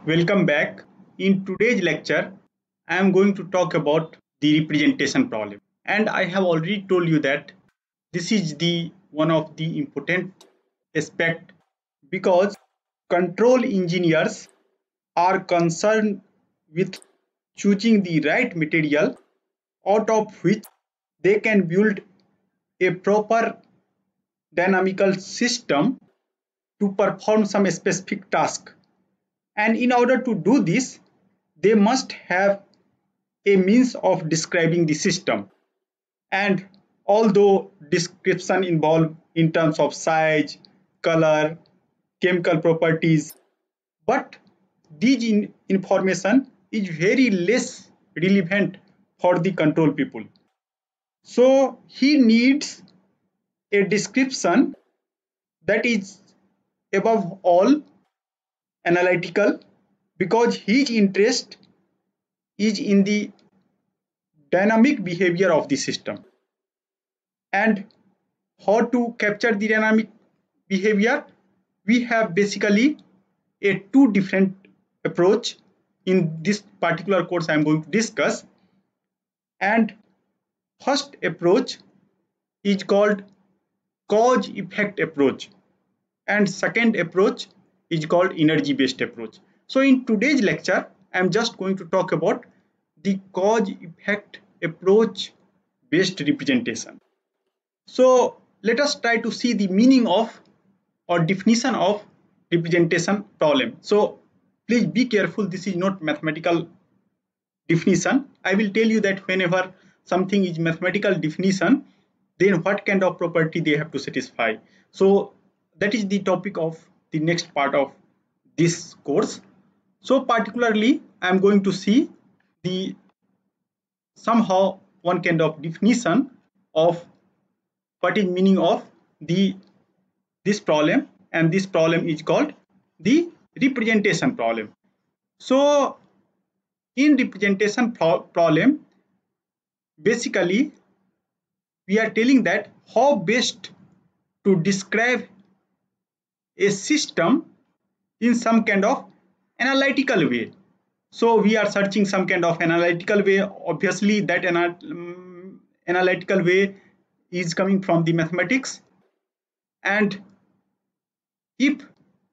Welcome back. In today's lecture, I am going to talk about the representation problem. And I have already told you that this is the one of the important aspect because control engineers are concerned with choosing the right material out of which they can build a proper dynamical system to perform some specific task. And in order to do this, they must have a means of describing the system. And although description involve in terms of size, color, chemical properties, but these information is very less relevant for the control people. So he needs a description that is above all analytical because his interest is in the dynamic behavior of the system. And how to capture the dynamic behavior? We have basically a two different approach in this particular course I am going to discuss. And first approach is called cause effect approach, and second approach is called energy based approach. So in today's lecture I am just going to talk about the cause effect approach based representation. So let us try to see the meaning of or definition of representation problem. So please be careful, this is not mathematical definition. I will tell you that whenever something is mathematical definition, then what kind of property they have to satisfy. So that is the topic of the next part of this course. So particularly I am going to see the somehow one kind of definition of what is meaning of the this problem, and this problem is called the representation problem. So in representation problem, basically we are telling that how best to describe a system in some kind of analytical way. So we are searching some kind of analytical way. Obviously that analytical way is coming from the mathematics, and if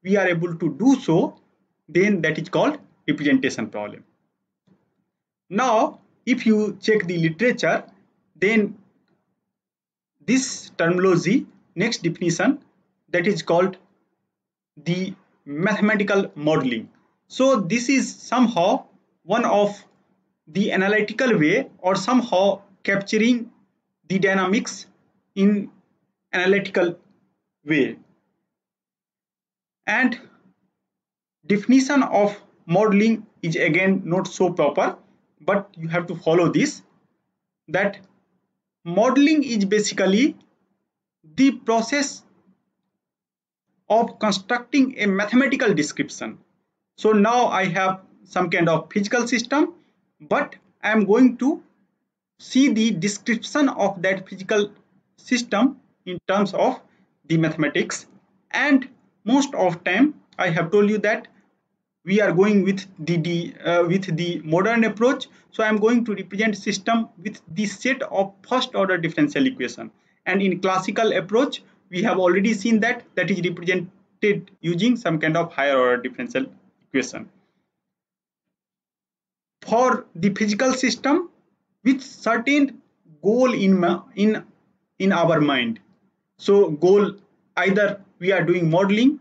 we are able to do so, then that is called representation problem. Now if you check the literature, then this terminology, next definition, that is called the mathematical modeling. So this is somehow one of the analytical way or somehow capturing the dynamics in analytical way. And definition of modeling is again not so proper, but you have to follow this, that modeling is basically the process of constructing a mathematical description. So now I have some kind of physical system, but I am going to see the description of that physical system in terms of the mathematics. And most of time I have told you that we are going with the modern approach. So I am going to represent system with the set of first order differential equation, and in classical approach we have already seen that that is represented using some kind of higher order differential equation for the physical system with certain goal in our mind. So goal, either we are doing modeling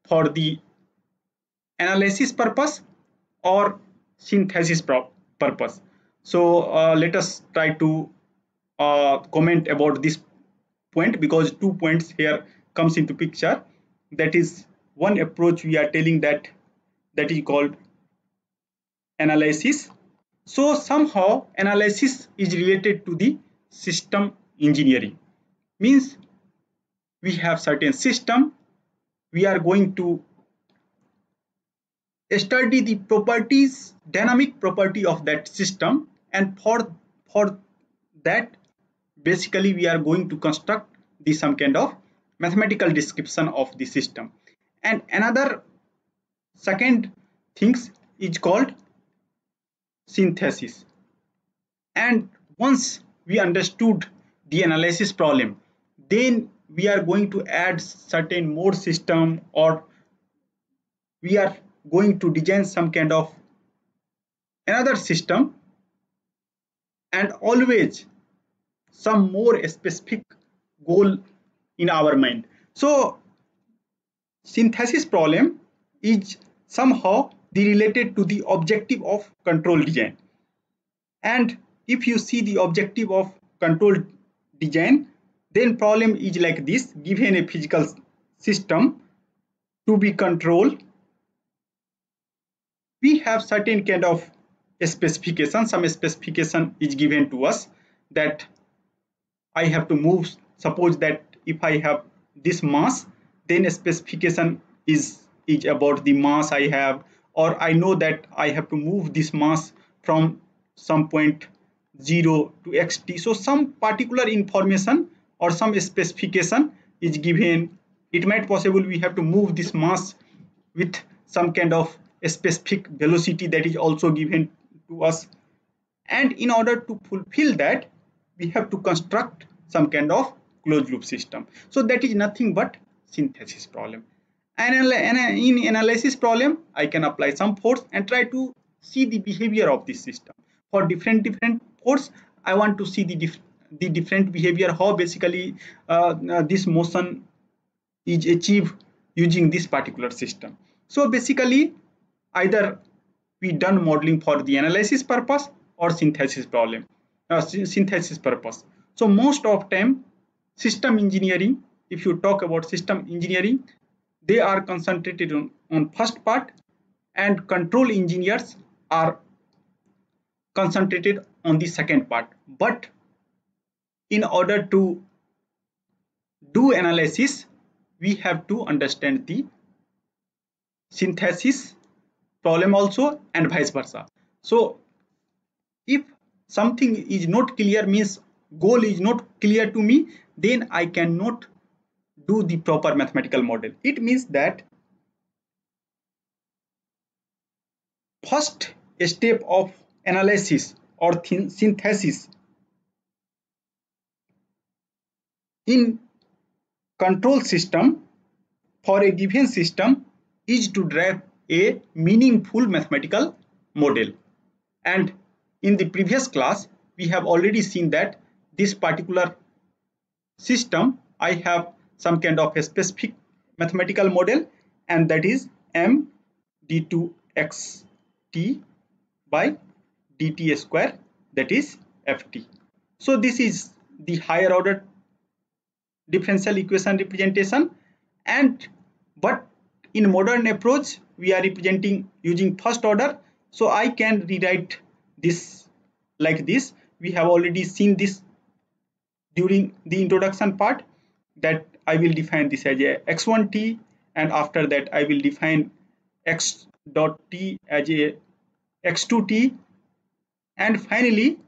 for the analysis purpose or synthesis purpose. So let us try to comment about this point, because 2 points here comes into picture. That is one approach we are telling that is called analysis. So somehow analysis is related to the system engineering, means we have certain system, we are going to study the properties, dynamic property of that system, and for that basically we are going to construct the some kind of mathematical description of the system. And another second things is called synthesis. And once we understood the analysis problem, then we are going to add certain more system, or we are going to design some kind of another system, and always some more specific goal in our mind. So synthesis problem is somehow the related to the objective of control design. And if you see the objective of control design, then problem is like this: given a physical system to be controlled, we have certain kind of specification. Some specification is given to us that I have to move. Suppose that if I have this mass, then a specification is about the mass I have, or I know that I have to move this mass from some point 0 to xt. So some particular information or some specification is given. It might possible we have to move this mass with some kind of a specific velocity that is also given to us, and in order to fulfill that we have to construct some kind of closed loop system. So that is nothing but synthesis problem. And in analysis problem, I can apply some force and try to see the behavior of this system. For different force, I want to see the different behavior, how basically this motion is achieved using this particular system. So basically, either we done modeling for the analysis purpose or synthesis problem, synthesis purpose. So most of time system engineering, if you talk about system engineering, they are concentrated on first part, and control engineers are concentrated on the second part. But in order to do analysis, we have to understand the synthesis problem also, and vice versa. So if something is not clear, means goal is not clear to me, then I cannot do the proper mathematical model. It means that first step of analysis or synthesis in control system for a given system is to derive a meaningful mathematical model. And in the previous class, we have already seen that this particular system, I have some kind of a specific mathematical model, and that is m d2xt by dt square, that is ft. So this is the higher order differential equation representation. And but in modern approach we are representing using first order, so I can rewrite this like this. We have already seen this during the introduction part, that I will define this as a x1t, and after that I will define x dot t as a x2t, and finally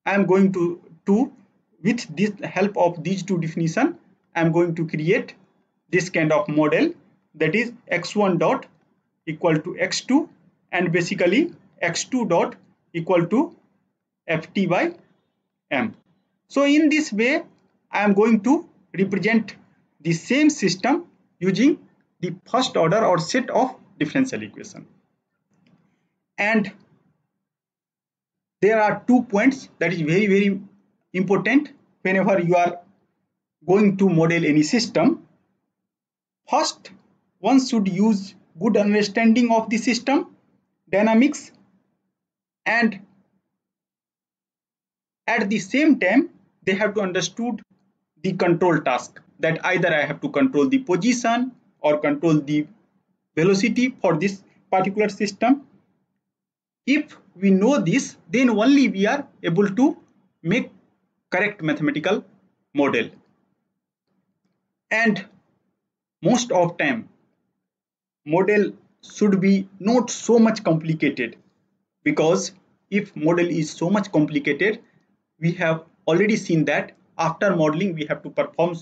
I am going to with this help of these two definition, I am going to create this kind of model, that is x1 dot equal to x2, and basically x2 dot equal to ft by m. So in this way I am going to represent the same system using the first order or set of differential equation. And there are 2 points that is very important whenever you are going to model any system. First, one should use good understanding of the system dynamics, and at the same time they have to understood the control task, that either I have to control the position or control the velocity for this particular system. If we know this, then only we are able to make correct mathematical model. And most of time model should be not so much complicated, because if model is so much complicated, we have already seen that after modeling we have to perform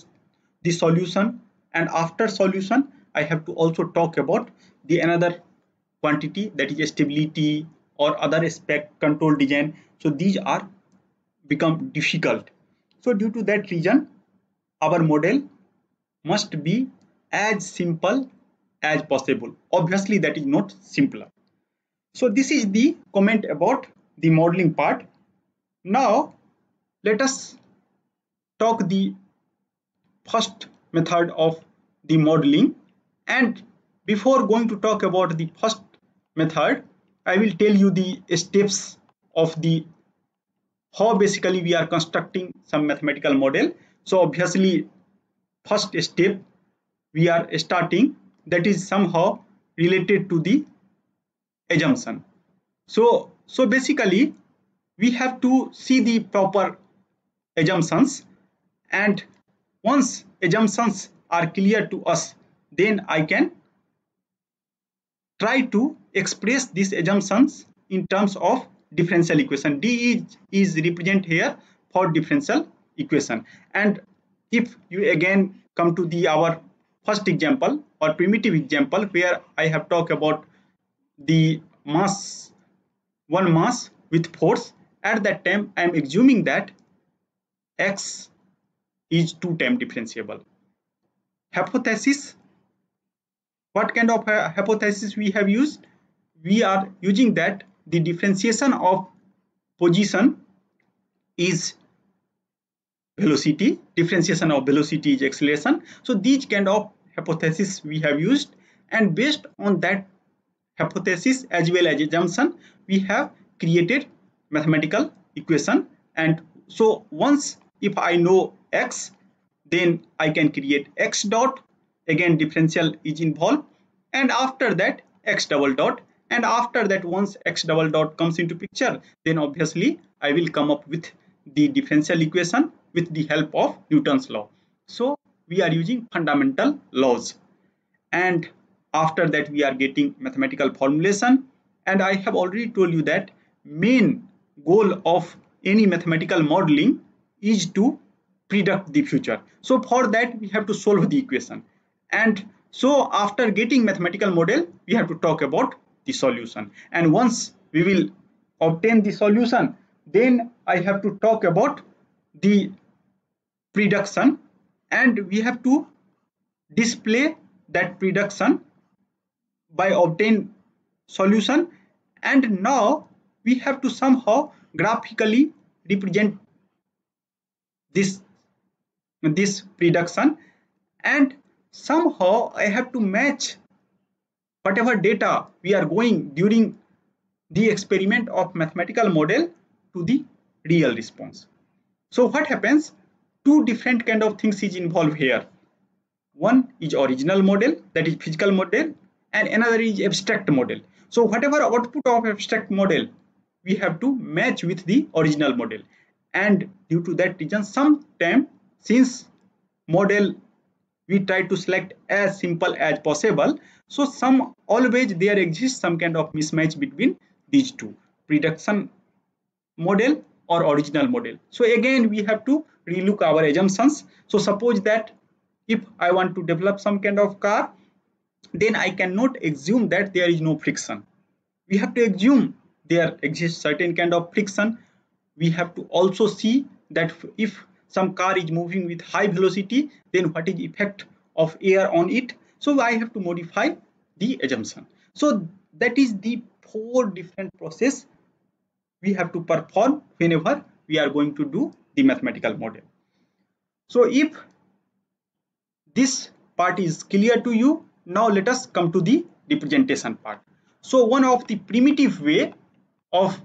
the solution, and after solution I have to also talk about the another quantity, that is stability or other aspect, control design. So these are become difficult. So due to that reason, our model must be as simple as possible. Obviously, that is not simpler. So this is the comment about the modeling part. Now let us talk the first method of the modeling, and before going to talk about the first method, I will tell you the steps of the how basically we are constructing some mathematical model. So obviously first step we are starting, that is somehow related to the assumption. So basically we have to see the proper assumptions, and once assumptions are clear to us, then I can try to express these assumptions in terms of differential equation. D is represent here for differential equation. And if you again come to the our first example or primitive example, where I have talked about the mass, one mass with force, at that time I am assuming that x is two time differentiable. Hypothesis, what kind of hypothesis we have used? We are using that the differentiation of position is velocity, differentiation of velocity is acceleration. So these kind of hypothesis we have used, and based on that hypothesis as well as assumption, we have created mathematical equation. And so once if I know x, then I can create x dot, again differential is involved, and after that x double dot, and after that once x double dot comes into picture, then obviously I will come up with the differential equation with the help of Newton's law. So we are using fundamental laws, and after that we are getting mathematical formulation. And I have already told you that main goal of any mathematical modeling is to predict the future. So for that we have to solve the equation, and so after getting mathematical model we have to talk about the solution, and once we will obtain the solution, then I have to talk about the prediction, and we have to display that prediction by obtain solution. And now we have to somehow graphically represent this prediction, and somehow I have to match whatever data we are going during the experiment of mathematical model to the real response. So what happens? Two different kind of things is involved here. One is original model, that is physical model, and another is abstract model. So whatever output of abstract model, we have to match with the original model. And due to that reason, sometimes since model we try to select as simple as possible, so some always there exists some kind of mismatch between these two, prediction model or original model. So again we have to relook our assumptions. So suppose that if I want to develop some kind of car, then I cannot assume that there is no friction. We have to assume there exists certain kind of friction. We have to also see that if some car is moving with high velocity, then what is effect of air on it. So I have to modify the assumption. So that is the four different process we have to perform whenever we are going to do the mathematical model. So if this part is clear to you, now let us come to the representation part. So one of the primitive way of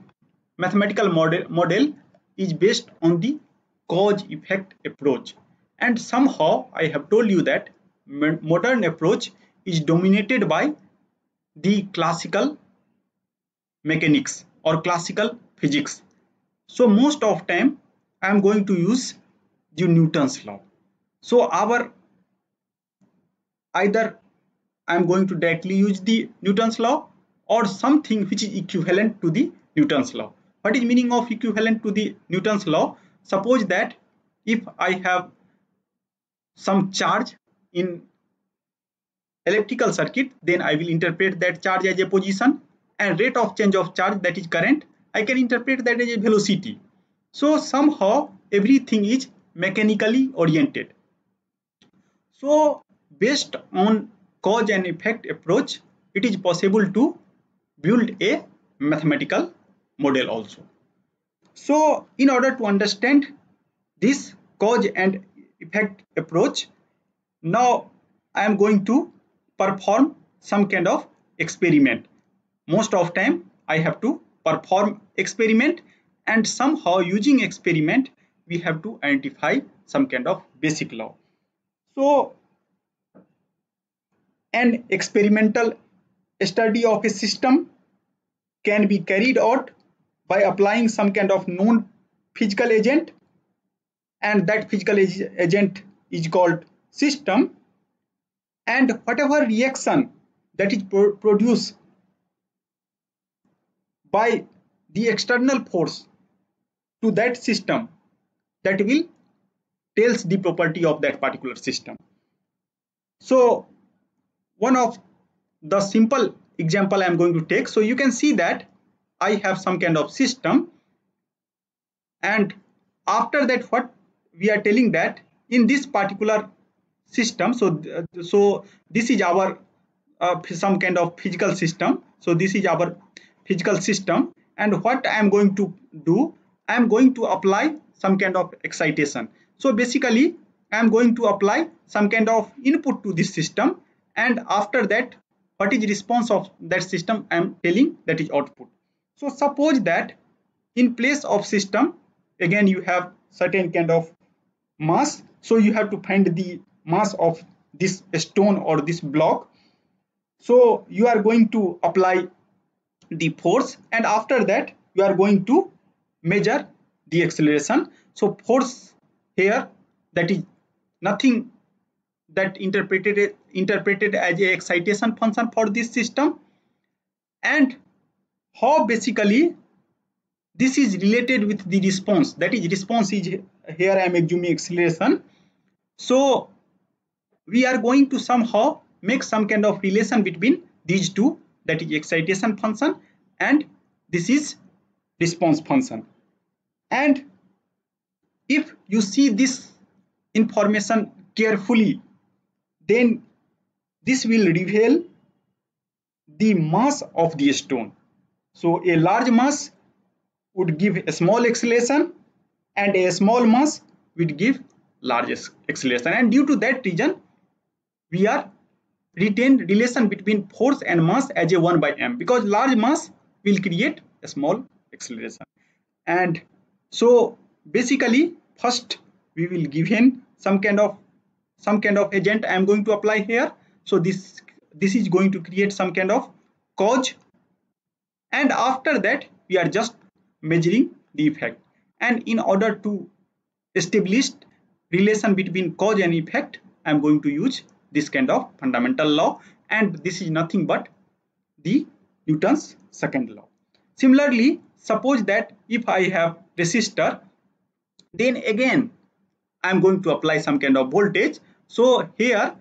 mathematical model is based on the cause effect approach, and somehow I have told you that modern approach is dominated by the classical mechanics or classical physics. So most of time I am going to use the Newton's law. So our either I am going to directly use the Newton's law or something which is equivalent to the Newton's law. What is meaning of equivalent to the Newton's law? Suppose that if I have some charge in electrical circuit, then I will interpret that charge as a position, and rate of change of charge, that is current, I can interpret that as a velocity. So somehow everything is mechanically oriented. So based on cause and effect approach, it is possible to build a mathematical model also. So in order to understand this cause and effect approach, now I am going to perform some kind of experiment. Most of time I have to perform experiment, and somehow using experiment we have to identify some kind of basic law. So an experimental study of a system can be carried out by applying some kind of known physical agent, and that physical agent is called system, and whatever reaction that is produced by the external force to that system, that will tells the property of that particular system. So one of the simple example I am going to take, so you can see that I have some kind of system, and after that what we are telling that in this particular system, so this is our some kind of physical system. So this is our physical system, and what I am going to do, I am going to apply some kind of excitation. So basically I am going to apply some kind of input to this system, and after that what is response of that system I am telling, that is output. So suppose that in place of system, again you have certain kind of mass, so you have to find the mass of this stone or this block. So you are going to apply the force, and after that you are going to measure the acceleration. So force here, that is nothing that interpreted as a excitation function for this system, and how basically this is related with the response, that is response is here I am assuming acceleration. So we are going to somehow make some kind of relation between these two, that is excitation function and this is response function. And if you see this information carefully, then this will reveal the mass of the stone. So a large mass would give a small acceleration, and a small mass would give large acceleration, and due to that reason we are retain relation between force and mass as a 1 by m, because large mass will create a small acceleration. And so basically first we will give in some kind of agent I am going to apply here. So this is going to create some kind of cause, and after that we are just measuring the effect. And in order to establish relation between cause and effect, I am going to use this kind of fundamental law, and this is nothing but the Newton's second law. Similarly, suppose that if I have resistor, then again I am going to apply some kind of voltage. So here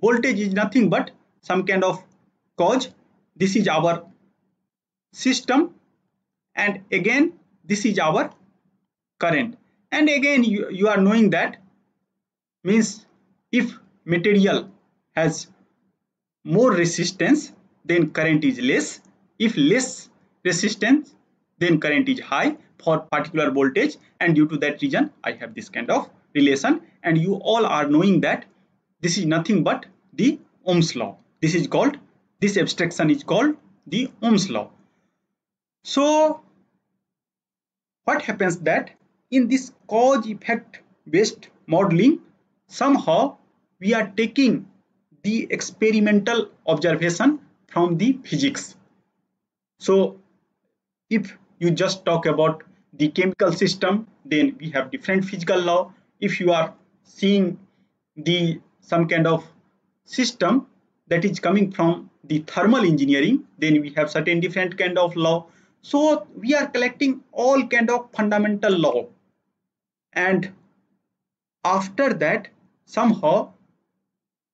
voltage is nothing but some kind of cause. This is our system, and again this is our current. And again you are knowing that means if material has more resistance, then current is less. If less resistance, then current is high for particular voltage, and due to that reason I have this kind of relation. And you all are knowing that this is nothing but the Ohm's law. This abstraction is called the Ohm's law. So what happens that in this cause effect based modeling, somehow we are taking the experimental observation from the physics. So if you just talk about the chemical system, then we have different physical law. If you are seeing the some kind of system that is coming from the thermal engineering, then we have certain different kind of law. So we are collecting all kind of fundamental law, and after that somehow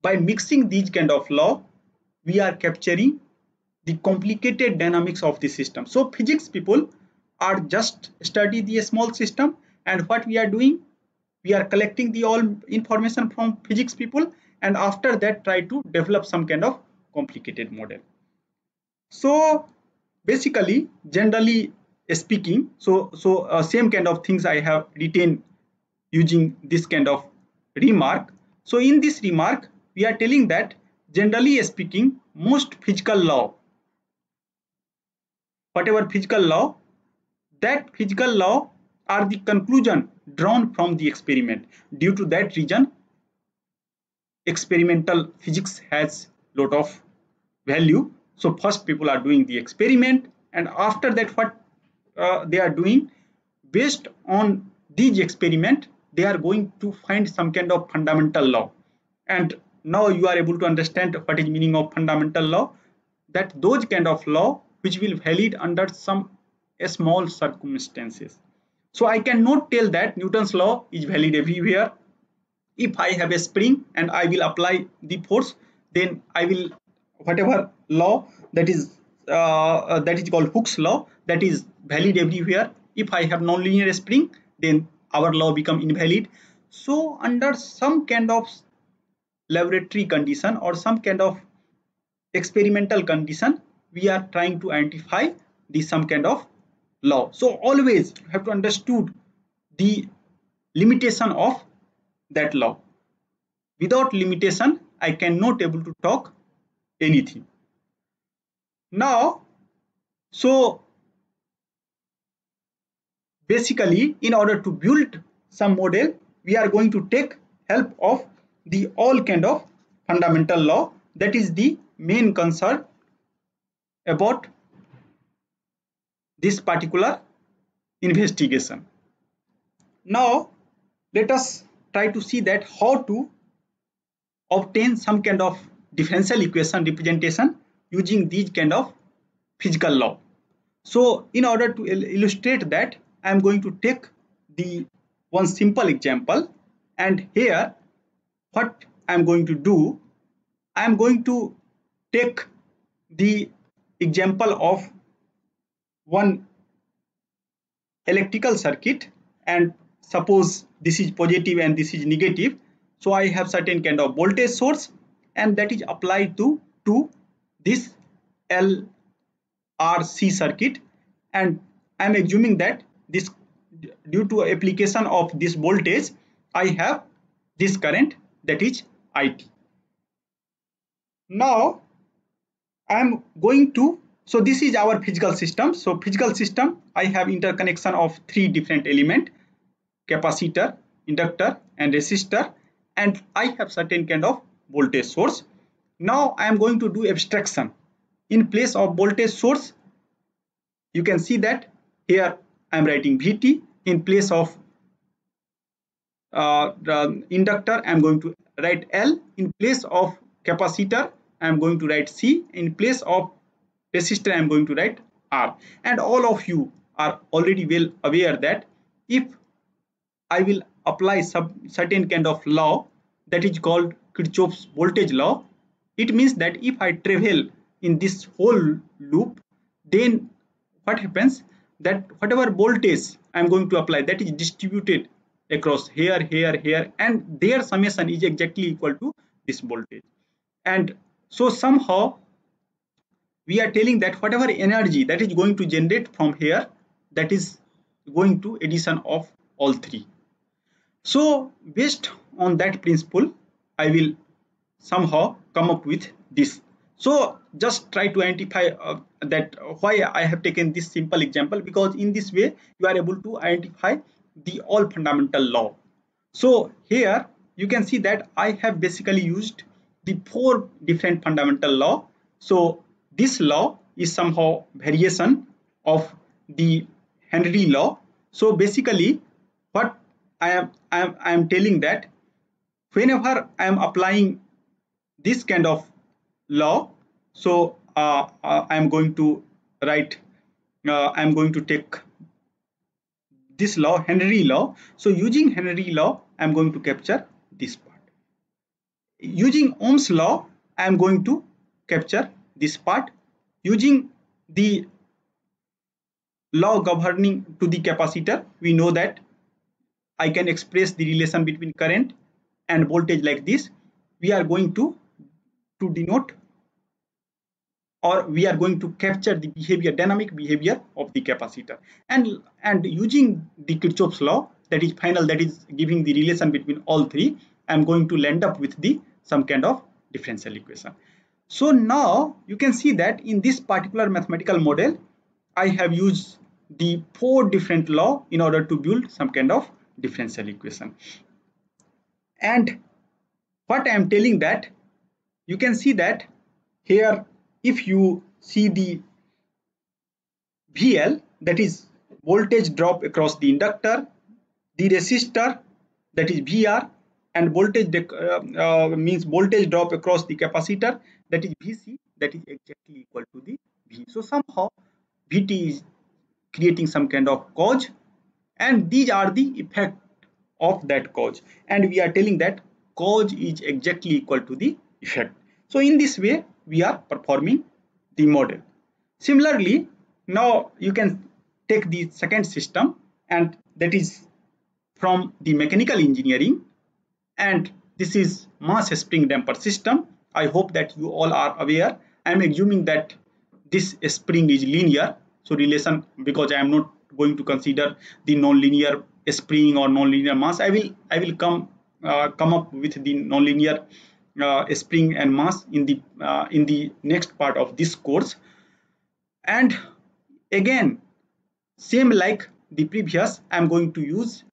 by mixing these kind of law, we are capturing the complicated dynamics of the system. So physics people are just study the small system, and what we are doing, we are collecting the all information from physics people, and after that try to develop some kind of complicated model. So basically, generally speaking, same kind of things I have written using this kind of remark. So in this remark, we are telling that generally speaking, most physical law, whatever physical law, that physical law are the conclusion drawn from the experiment. Due to that reason, experimental physics has lot of value. So first people are doing the experiment, and after that what they are doing, based on these experiment, they are going to find some kind of fundamental law. And now you are able to understand what is meaning of fundamental law, that those kind of law which will valid under some small circumstances. So I cannot tell that Newton's law is valid everywhere. If I have a spring and I will apply the force, then I will, whatever law that is called Hooke's law, that is valid everywhere. If I have nonlinear spring, then our law become invalid. So under some kind of laboratory condition or some kind of experimental condition, we are trying to identify the some kind of law. So always you have to understood the limitation of that law. Without limitation, I cannot able to talk anything. Now, so basically, in order to build some model, we are going to take help of the all kind of fundamental law. That is the main concern about this particular investigation. Now, let us try to see that how to obtain some kind of differential equation representation using these kind of physical law. So in order to illustrate that, I am going to take the one simple example, and here what I am going to do, I am going to take the example of one electrical circuit, and suppose this is positive and this is negative. So I have certain kind of voltage source, and that is applied to this LRC circuit, and I am assuming that this, due to application of this voltage, I have this current, that is IT. Now I am going to, so this is our physical system. So physical system, I have interconnection of three different element: capacitor, inductor and resistor, and I have certain kind of voltage source. Now I am going to do abstraction. In place of voltage source, you can see that here I am writing Vt. In place of the inductor, I am going to write L. In place of capacitor, I am going to write C. In place of resistor, I am going to write R. And all of you are already well aware that if I will apply some certain kind of law, that is called Kirchhoff's voltage law, it means that if I travel in this whole loop, then what happens, that whatever voltage I am going to apply, that is distributed across here, here, here, and their summation is exactly equal to this voltage. And so somehow we are telling that whatever energy that is going to generate from here, that is going to addition of all three. So based on that principle, I will somehow come up with this. So just try to identify that why I have taken this simple example, because in this way you are able to identify the all fundamental law. So here you can see that I have basically used the four different fundamental law. So this law is somehow variation of the Henry law. So basically what I am telling that whenever I am applying this kind of law, so I am going to write, I am going to take this law, Henry law. So using Henry law, I am going to capture this part. Using Ohm's law, I am going to capture this part. Using the law governing to the capacitor, we know that I can express the relation between current and voltage like this. We are going to denote, or we are going to capture the behavior, dynamic behavior of the capacitor, and using the Kirchhoff's law, that is final, that is giving the relation between all three, I am going to land up with the some kind of differential equation. So now you can see that in this particular mathematical model, I have used the 4 different law in order to build some kind of differential equation. And what I am telling, that you can see that here, if you see the VL, that is voltage drop across the inductor, the resistor, that is VR, and voltage means voltage drop across the capacitor, that is VC, that is exactly equal to the V. So somehow VT is creating some kind of cause, and these are the effect of that cause, and we are telling that cause is exactly equal to the effect. So in this way we are performing the model. Similarly, now you can take the second system, and that is from the mechanical engineering, and this is mass spring damper system. I hope that you all are aware. I am assuming that this spring is linear, so relation, because I am not going to consider the non-linear spring or non-linear mass. I will come up with the non-linear spring and mass in the next part of this course. And again, same like the previous, I am going to use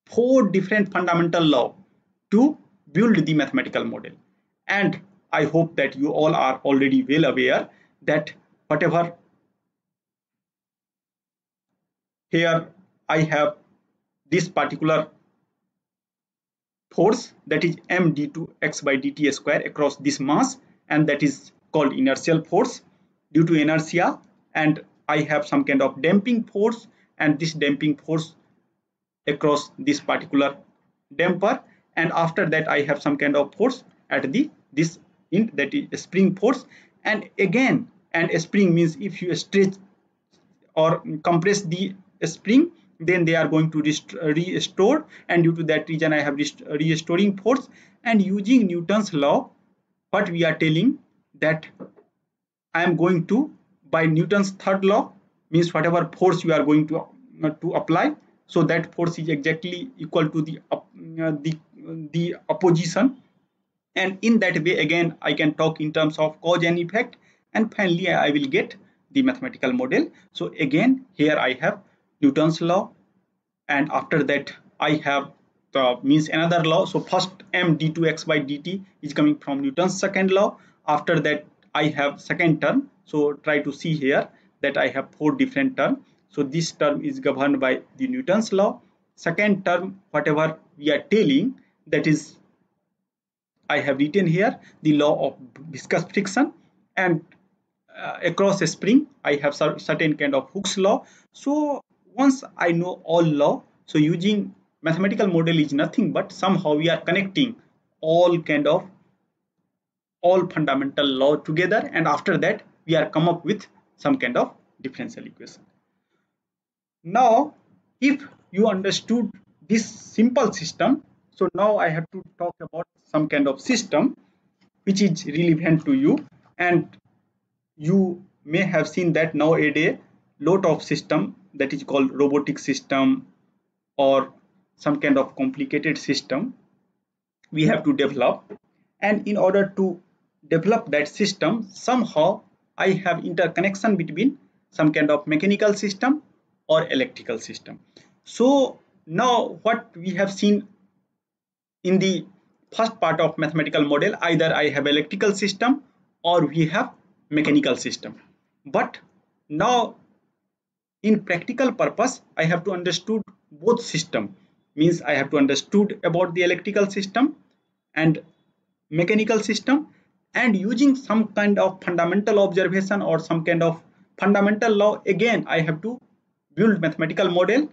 4 different fundamental law to build the mathematical model. And I hope that you all are already well aware that whatever here I have this particular force, that is m d2 x by dt square across this mass, and that is called inertial force due to inertia, and I have some kind of damping force, and this damping force across this particular damper, and after that I have some kind of force at this end, that is a spring force. And again, and a spring means if you stretch or compress the spring, then they are going to restore, and due to that reason I have restoring force. And using Newton's law, what we are telling, that I am going to, by Newton's third law, means whatever force you are going to apply, so that force is exactly equal to the opposition, and in that way again I can talk in terms of cause and effect, and finally I will get the mathematical model. So again, here I have Newton's law, and after that I have means another law. So first m d2 x by dt is coming from Newton's second law. After that I have second term, so try to see here that I have 4 different terms. So this term is governed by the Newton's law. Second term, whatever we are telling, that is I have written here the law of viscous friction, and across a spring I have certain kind of Hooke's law. So once I know all law, so using mathematical model is nothing but somehow we are connecting all fundamental law together, and after that we are come up with some kind of differential equation. Now if you understood this simple system, so now I have to talk about some kind of system which is relevant to you. And you may have seen that nowadays lot of system that is called robotic system or some kind of complicated system we have to develop. And in order to develop that system, somehow I have interconnection between some kind of mechanical system or electrical system. So now what we have seen in the first part of mathematical model, either I have electrical system or we have mechanical system. But now in practical purpose I have to understood both system, means I have to understood about the electrical system and mechanical system, and using some kind of fundamental observation or some kind of fundamental law, again I have to build mathematical model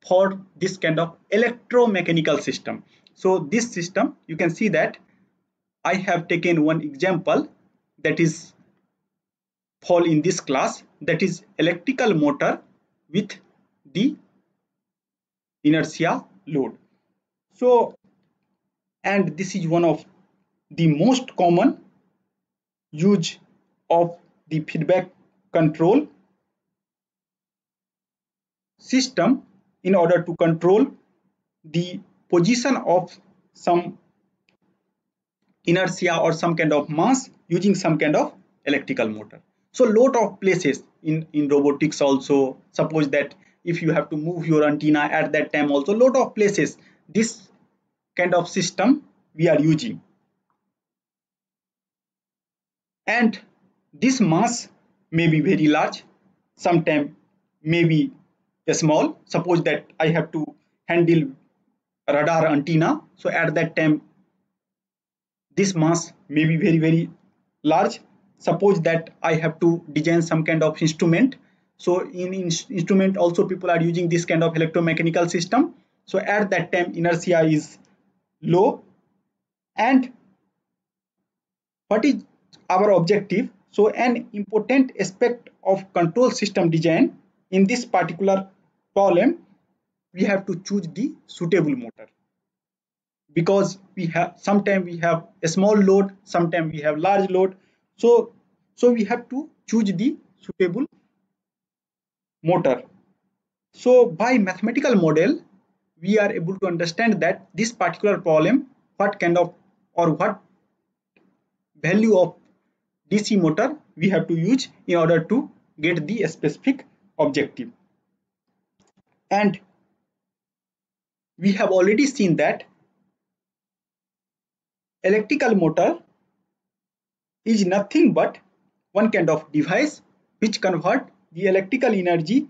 for this kind of electromechanical system. So this system, you can see that I have taken one example that is fall in this class, that is electrical motor with the inertia load. So, and this is one of the most common use of the feedback control system in order to control the position of some inertia or some kind of mass using some kind of electrical motor. So lot of places in robotics also, suppose that if you have to move your antenna at that time also, lot of places this kind of system we are using. And this mass may be very large, sometimes maybe small. Suppose that I have to handle radar antenna, so at that time this mass may be very large. Suppose that I have to design some kind of instrument, so in instrument also people are using this kind of electromechanical system. So at that time inertia is low, and what is our objective? So an important aspect of control system design in this particular problem, we have to choose the suitable motor, because we have sometimes we have a small load, sometimes we have large load. So we have to choose the suitable motor. So by mathematical model we are able to understand that this particular problem, what kind of or what value of DC motor we have to use in order to get the specific objective. And we have already seen that electrical motor is nothing but one kind of device which convert the electrical energy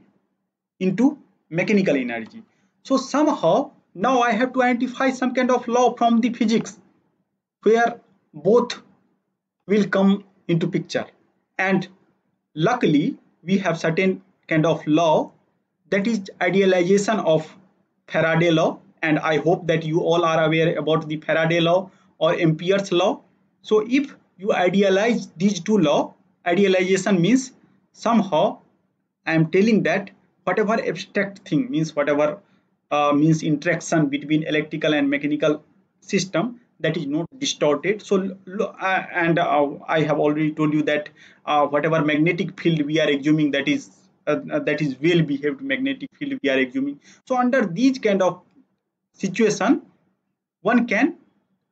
into mechanical energy. So somehow now I have to identify some kind of law from the physics where both will come into picture. And luckily we have certain kind of law, that is idealization of Faraday law, and I hope that you all are aware about the Faraday law or Ampere's law. So if you idealize these two laws, idealization means somehow I am telling that whatever abstract thing means, whatever means interaction between electrical and mechanical system, that is not distorted. So and I have already told you that whatever magnetic field we are assuming, that is well behaved magnetic field we are assuming. So under these kind of situation one can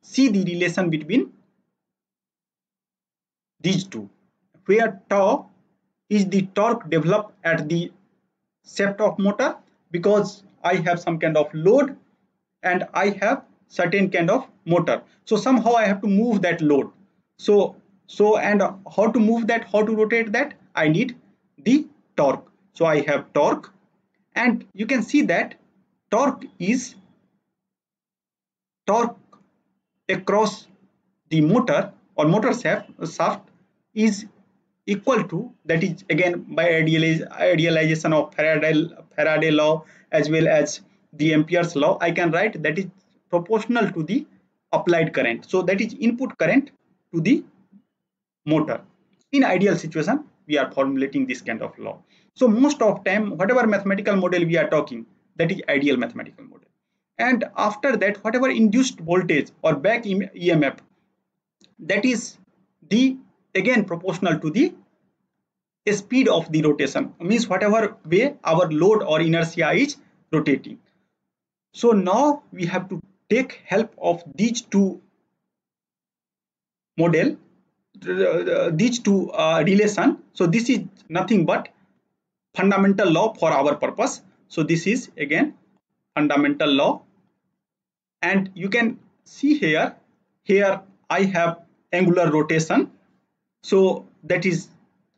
see the relation between these two, where tau is the torque developed at the shaft of motor, because I have some kind of load and I have certain kind of motor. So somehow I have to move that load. So and how to move that, how to rotate that, I need the torque. So I have torque, and you can see that torque is torque across the motor or motor shaft is equal to, that is again by idealization of Faraday law as well as the Ampere's law, I can write that is proportional to the applied current. So that is input current to the motor. In ideal situation we are formulating this kind of law. So most of time whatever mathematical model we are talking, that is ideal mathematical model. And after that whatever induced voltage or back EMF, that is the again proportional to the speed of the rotation, means whatever way our load or inertia is rotating. So now we have to take help of these two model, these two relation. So this is nothing but fundamental law for our purpose. So this is again fundamental law, and you can see here I have angular rotation. So that is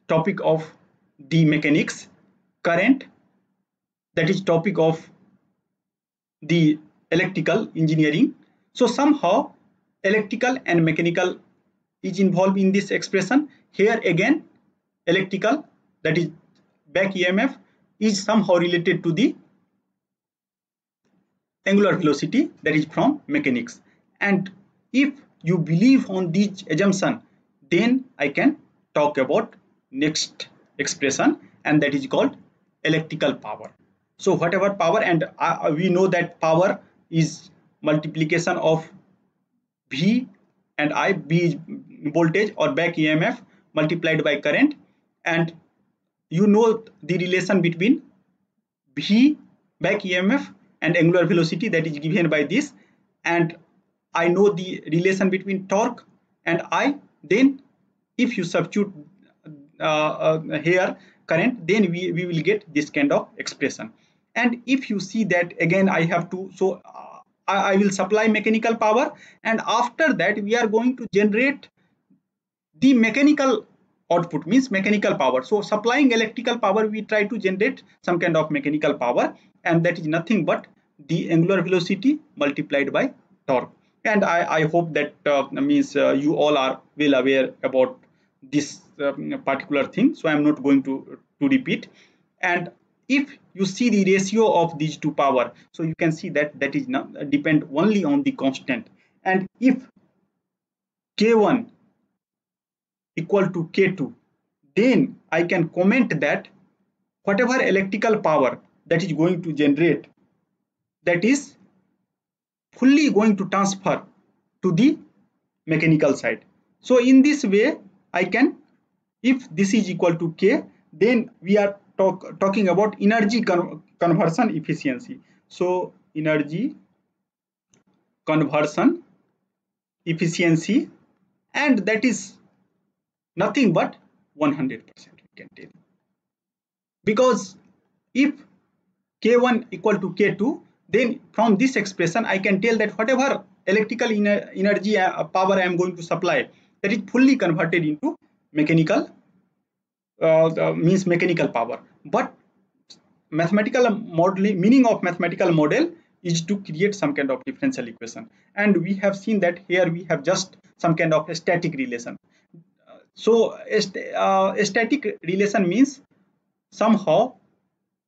topic of the mechanics. Current, that is topic of the electrical engineering. So somehow electrical and mechanical is involved in this expression. Here again electrical, that is back EMF, is somehow related to the angular velocity, that is from mechanics. And if you believe on this assumption, then I can talk about next expression, and that is called electrical power. So whatever power, and we know that power is multiplication of V and I. B is voltage or back EMF multiplied by current, and you know the relation between V back EMF and angular velocity, that is given by this, and I know the relation between torque and I. Then if you substitute here current, then we will get this kind of expression. And if you see that again I have to, so I will supply mechanical power, and after that we are going to generate the mechanical output, means mechanical power. So supplying electrical power, we try to generate some kind of mechanical power, and that is nothing but the angular velocity multiplied by torque. And I hope that means you all are well aware about this particular thing, so I am not going to repeat. And if you see the ratio of these two power, so you can see that that is not depend only on the constant. And if K1 equal to K2, then I can comment that whatever electrical power that is going to generate, that is fully going to transfer to the mechanical side. So in this way I can, if this is equal to K, then we are talking about energy conversion efficiency. So energy conversion efficiency, and that is nothing but 100%, we can tell, because if K1 equal to K2, then from this expression I can tell that whatever electrical energy power I am going to supply, that is fully converted into mechanical, means mechanical power. But mathematical modeling, meaning of mathematical model is to create some kind of differential equation, and we have seen that here we have just some kind of a static relation. So a static relation means somehow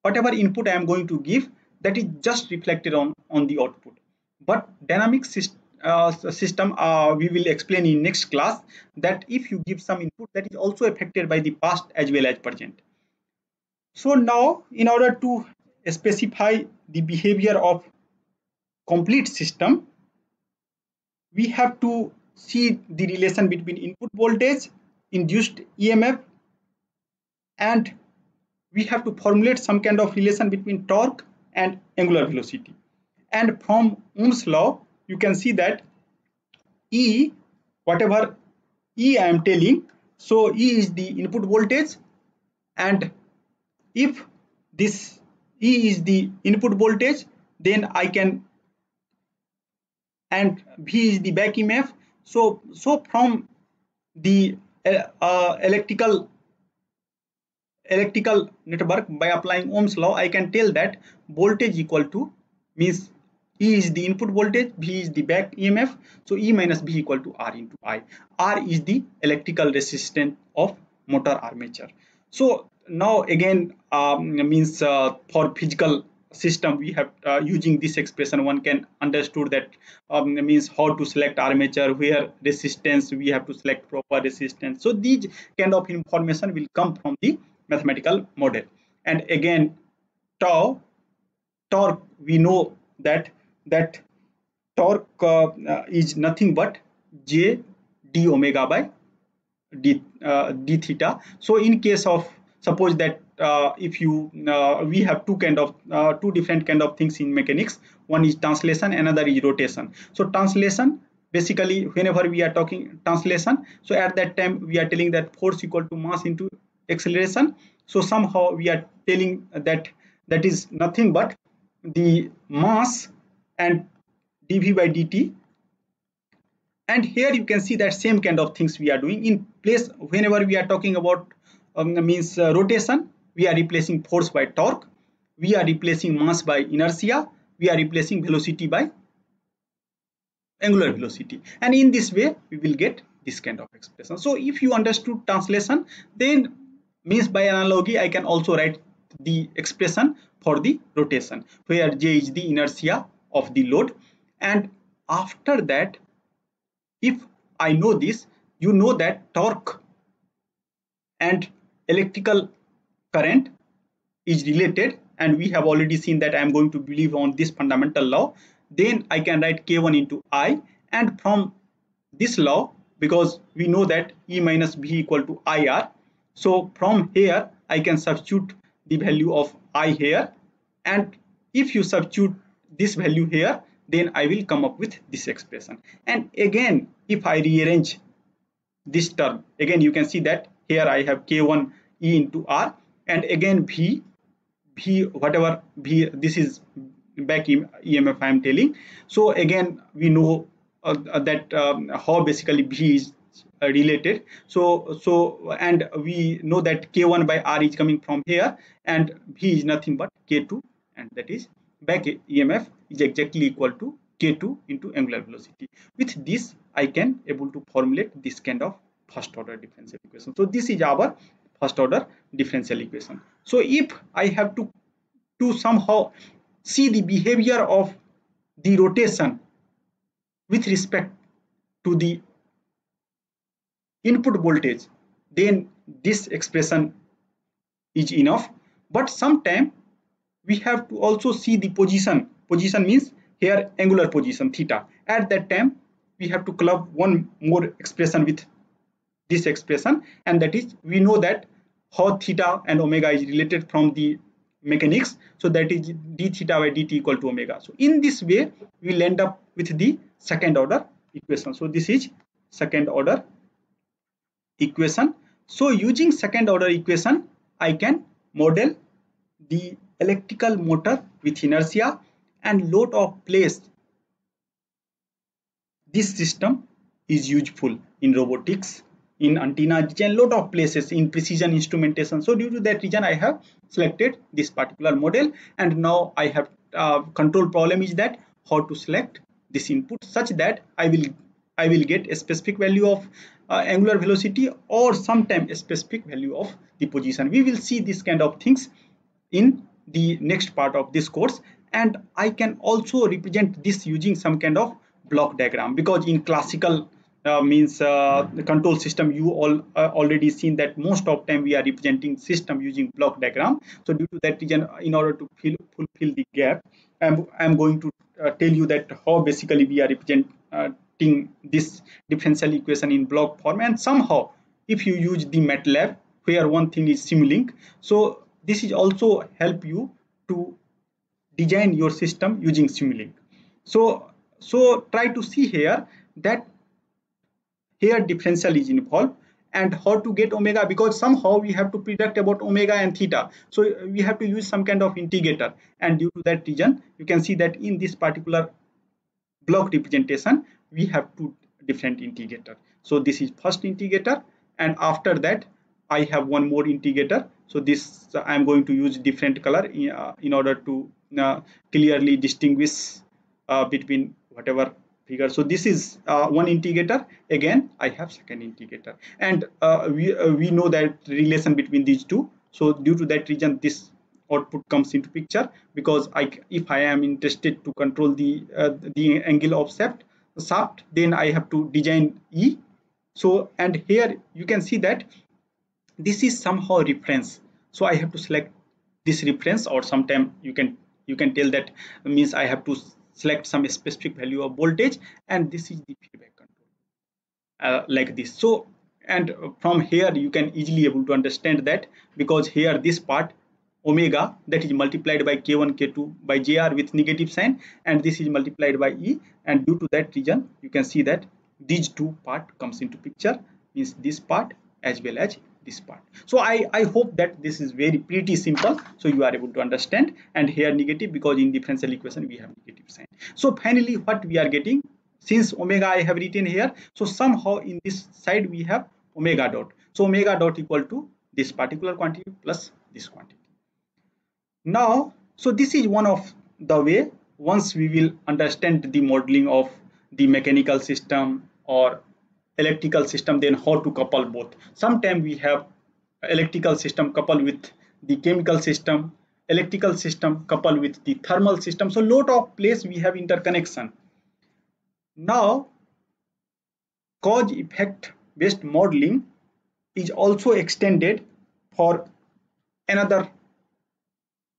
whatever input I am going to give, that is just reflected on the output. But dynamic system, we will explain in next class, that if you give some input, that is also affected by the past as well as present. So now in order to specify the behavior of complete system, we have to see the relation between input voltage, induced EMF, and we have to formulate some kind of relation between torque and angular velocity. And from Ohm's law, you can see that E, whatever E I am telling, so E is the input voltage, and if this E is the input voltage, then I can, and V is the back EMF. So from the electrical network, by applying Ohm's law, I can tell that voltage equal to, means E is the input voltage, V is the back EMF, so E minus V equal to R into I. R is the electrical resistance of motor armature. So now again means for physical system, we have using this expression one can understood that means how to select armature, where resistance we have to select proper resistance. So these kind of information will come from the mathematical model. And again torque, we know that torque is nothing but J d omega by d theta. So in case of, suppose that if you we have two different kind of things in mechanics. One is translation, another is rotation. So translation, basically whenever we are talking translation, so at that time we are telling that force equal to mass into acceleration. So somehow we are telling that that is nothing but the mass and dv by dt. And here you can see that same kind of things we are doing in place. Whenever we are talking about means rotation, we are replacing force by torque, we are replacing mass by inertia, we are replacing velocity by angular velocity, and in this way we will get this kind of expression. So if you understood translation, then means by analogy I can also write the expression for the rotation, where J is the inertia of the load. And after that, if I know this, you know that torque and electrical current is related, and we have already seen that I am going to believe on this fundamental law. Then I can write K1 into I, and from this law, because we know that E minus B equal to IR, so from here I can substitute the value of I here, and if you substitute this value here, then I will come up with this expression. And again, if I rearrange this term, again you can see that here I have K1 E into R, and again V, whatever V, this is back EMF I am telling. So again we know that how basically V is related. So and we know that K1 by R is coming from here, and V is nothing but K2, and that is back EMF is exactly equal to K2 into angular velocity. With this I can able to formulate this kind of first order differential equation. So this is our first order differential equation. So if I have to somehow see the behavior of the rotation with respect to the input voltage, then this expression is enough. But sometimes we have to also see the position. Position means here angular position theta. At that time we have to club one more expression with this expression, and that is, we know that how theta and omega is related from the mechanics, so that is d theta by dt equal to omega. So in this way we will end up with the second order equation. So this is second order equation. So using second order equation, I can model the electrical motor with inertia and lot of place. This system is useful in robotics, in antenna design, lot of places, in precision instrumentation. So due to that reason I have selected this particular model, and now I have control problem is that how to select this input such that I will get a specific value of angular velocity, or sometime a specific value of the position. We will see this kind of things in the next part of this course. And I can also represent this using some kind of block diagram, because in classical the control system, you all already seen that most of time we are representing system using block diagram. So due to that reason, in order to fulfill the gap, I'm going to tell you that how basically we are representing this differential equation in block form. And somehow if you use the MATLAB, where one thing is Simulink, so this is also help you to design your system using Simulink. So try to see here that here differential is involved, and how to get omega, because somehow we have to predict about omega and theta, so we have to use some kind of integrator. And due to that reason, you can see that in this particular block representation we have two different integrator. So this is first integrator, and after that I have one more integrator. So this I am going to use different color in order to clearly distinguish between whatever figure. So this is one integrator. Again I have second integrator, and we know that relation between these two. So due to that reason, this output comes into picture, because if I am interested to control the angle of shaft, then I have to design E. So and here you can see that this is somehow reference, so I have to select this reference, or sometime you can tell that means I have to select some specific value of voltage, and this is the feedback control like this. So and from here you can easily able to understand that, because here this part omega, that is multiplied by k1 k2 by jr with negative sign, and this is multiplied by E, and due to that reason you can see that these two part comes into picture, means this part as well as this part. So I hope that this is very pretty simple, so you are able to understand. And here negative, because in differential equation we have negative sign. So finally what we are getting, since omega I have written here, so somehow in this side we have omega dot. So omega dot equal to this particular quantity plus this quantity. Now, so this is one of the way, once we will understand the modeling of the mechanical system or electrical system, then how to couple both. Sometimes we have electrical system coupled with the chemical system, electrical system coupled with the thermal system. So lot of place we have interconnection. Now cause effect based modeling is also extended for another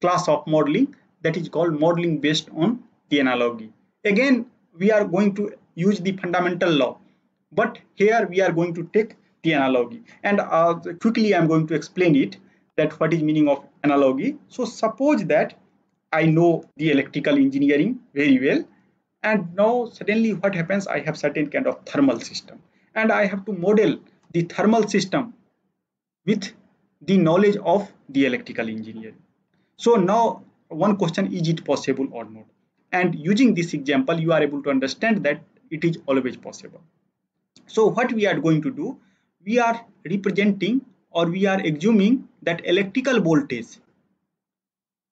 class of modeling, that is called modeling based on the analogy. Again, we are going to use the fundamental law, but here we are going to take the analogy, and quickly I am going to explain it, that what is meaning of analogy. So suppose that I know the electrical engineering very well, and now suddenly what happens, I have certain kind of thermal system, and I have to model the thermal system with the knowledge of the electrical engineering. So now one question, is it possible or not? And using this example, you are able to understand that it is always possible. So what we are going to do, we are representing or we are assuming that electrical voltage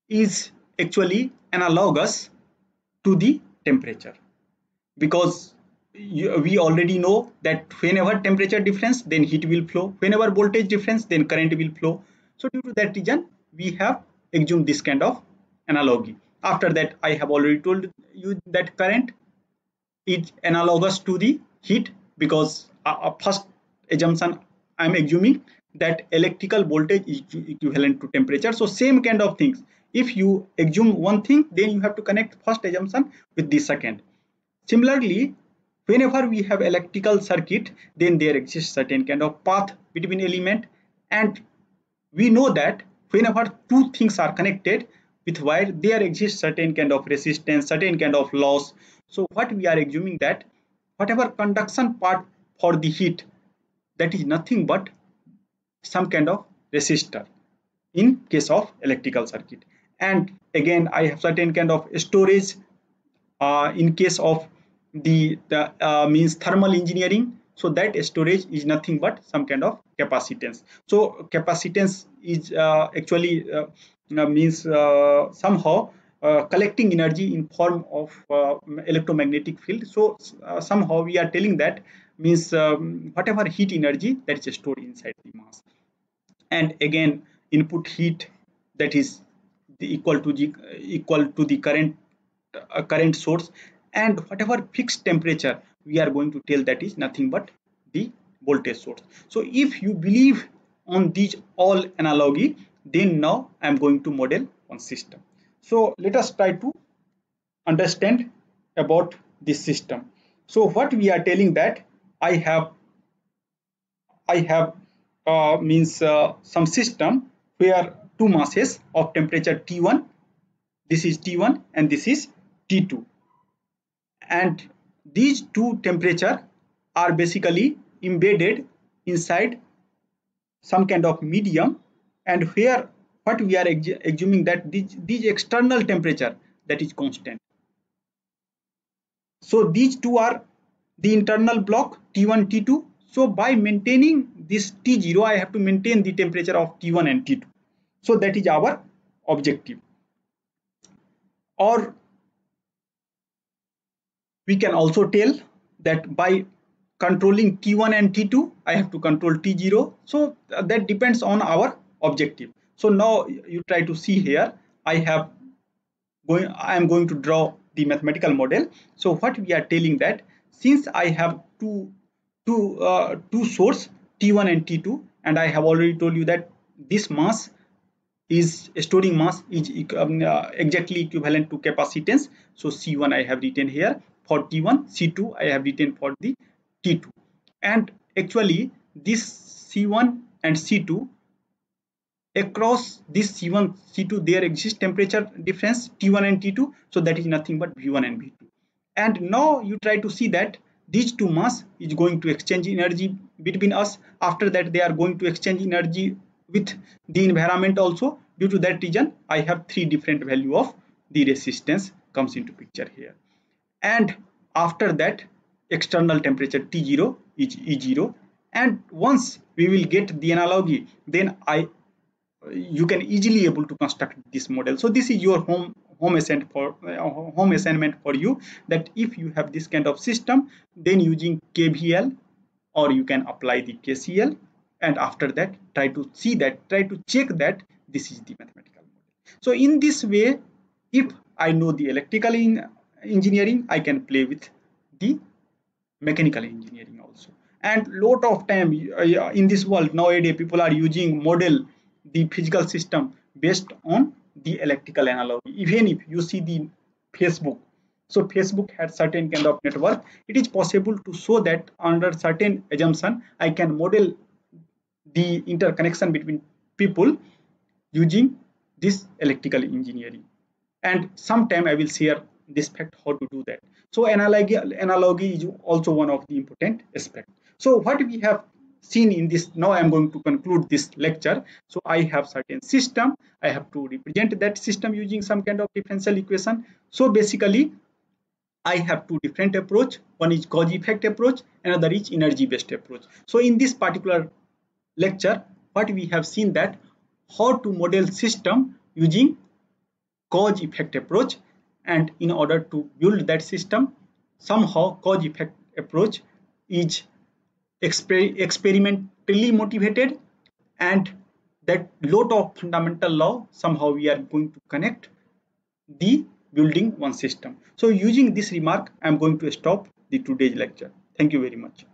is actually analogous to the temperature, because we already know that whenever temperature difference, then heat will flow, whenever voltage difference, then current will flow. So due to that reason, we have assumed this kind of analogy. After that, I have already told you that current is analogous to the heat, because first assumption I am assuming that electrical voltage is equivalent to temperature. So same kind of things, if you assume one thing, then you have to connect first assumption with the second. Similarly, whenever we have electrical circuit, then there exists certain kind of path between element, and we know that whenever two things are connected with wire, there exists certain kind of resistance, certain kind of loss. So what we are assuming, that whatever conduction part for the heat, that is nothing but some kind of resistor in case of electrical circuit. And again, I have certain kind of storage in case of the means thermal engineering. So that storage is nothing but some kind of capacitance. So capacitance is actually means somehow collecting energy in form of electromagnetic field. So somehow we are telling that means whatever heat energy that is stored inside the mass. And again, input heat, that is equal to the current source, and whatever fixed temperature we are going to tell, that is nothing but the voltage source. So if you believe on these all analogy, then now I am going to model one system. So let us try to understand about this system. So what we are telling, that I have means some system where two masses of temperature T1, this is T1 and this is T2, and these two temperature are basically embedded inside some kind of medium, and where what we are assuming, that these external temperature, that is constant. So these two are the internal block T1 T2. So by maintaining this T0, I have to maintain the temperature of T1 and T2. So that is our objective. Or we can also tell that by controlling T1 and T2, I have to control T0. So that depends on our objective. So now you try to see here, I am going to draw the mathematical model. So what we are telling, that since I have two source T1 and T2, and I have already told you that this mass is storing mass is exactly equivalent to capacitance. So C1 I have written here for T1, C2 I have written for the T2, and actually this C1 and C2, across this C1 C2 there exists temperature difference T1 and T2. So that is nothing but V1 and V2. And now you try to see that these two mass is going to exchange energy between us. After that, they are going to exchange energy with the environment also. Due to that reason, I have three different value of the resistance comes into picture here. And after that, external temperature T0 is E0. And once we will get the analogy, then you can easily able to construct this model. So this is your home assignment for you, that if you have this kind of system, then using KVL, or you can apply the KCL, and after that try to check that this is the mathematical model. So in this way, if I know the electrical engineering, I can play with the mechanical engineering also. And lot of time in this world nowadays, people are using model the physical system based on the electrical analogy. Even if you see the Facebook, so Facebook had certain kind of network, it is possible to show that under certain assumption I can model the interconnection between people using this electrical engineering. And sometime I will share this fact how to do that. So analogy is also one of the important aspect. So what we have seen in this, now I am going to conclude this lecture. So I have certain system, I have to represent that system using some kind of differential equation. So basically I have two different approach. One is cause effect approach, another is energy based approach. So in this particular lecture, what we have seen that how to model system using cause effect approach, and in order to build that system, somehow cause effect approach is experimentally motivated, and that lot of fundamental law somehow we are going to connect the building one system. So using this remark, I am going to stop the today's lecture. Thank you very much.